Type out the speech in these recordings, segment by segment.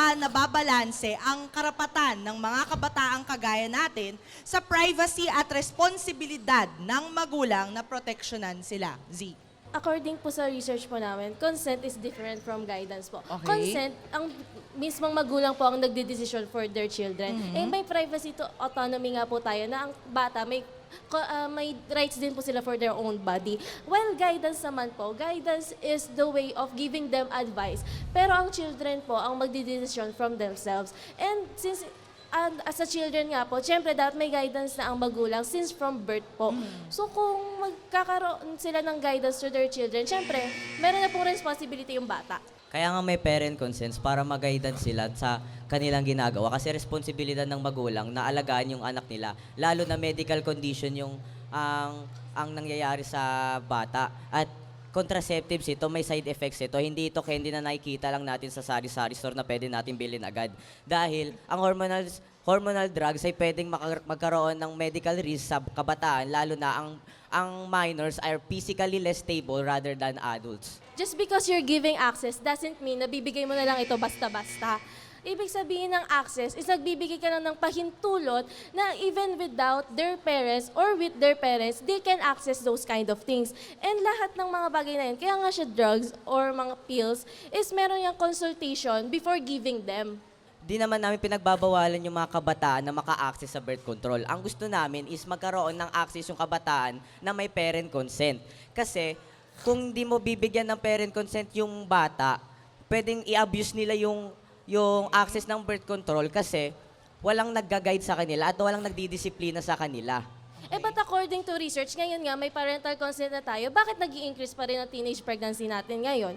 ba nababalanse ang karapatan ng mga kabataang kagaya natin sa privacy at responsibilidad ng magulang na proteksyonan sila? Z. According po sa research po namin, consent is different from guidance po. Okay. Consent, ang mismong magulang po ang nagde-decision for their children. Eh, may privacy to autonomy nga po tayo na ang bata may rights din po sila for their own body. While guidance naman po, guidance is the way of giving them advice. Pero ang children po ang magde-decision from themselves. And since as a children nga po, syempre dapat may guidance na ang magulang since from birth po. So kung magkakaroon sila ng guidance to their children, syempre meron na pong responsibility yung bata. Kaya nga may parent consents para mag-guidance sila sa kanilang ginagawa. Kasi responsibilidad ng magulang na alagaan yung anak nila. Lalo na medical condition yung ang nangyayari sa bata. At contraceptives ito, may side effects ito. Hindi ito candy na nakikita lang natin sa sari-sari store na pwede natin bilhin agad. Dahil ang hormonal drugs ay pwedeng magkaroon ng medical risk sa kabataan, lalo na ang minors are physically less stable rather than adults. Just because you're giving access doesn't mean na bibigay mo na lang ito basta-basta. Ibig sabihin ng access is nagbibigay ka lang ng pahintulot na even without their parents or with their parents, they can access those kind of things. And lahat ng mga bagay na yun, kaya nga siya drugs or mga pills, is meron yung consultation before giving them. Di naman namin pinagbabawalan yung mga kabataan na maka-access sa birth control. Ang gusto namin is magkaroon ng access yung kabataan na may parent consent. Kasi kung di mo bibigyan ng parent consent yung bata, pwedeng i-abuse nila yung access ng birth control kasi walang nagga-guide sa kanila at walang nagdidisiplina sa kanila. But according to research, ngayon nga may parental consent na tayo, bakit nag-i-increase pa rin ang teenage pregnancy natin ngayon?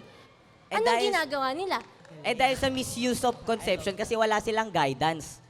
Anong ginagawa nila? Dahil sa misuse of conception kasi wala silang guidance.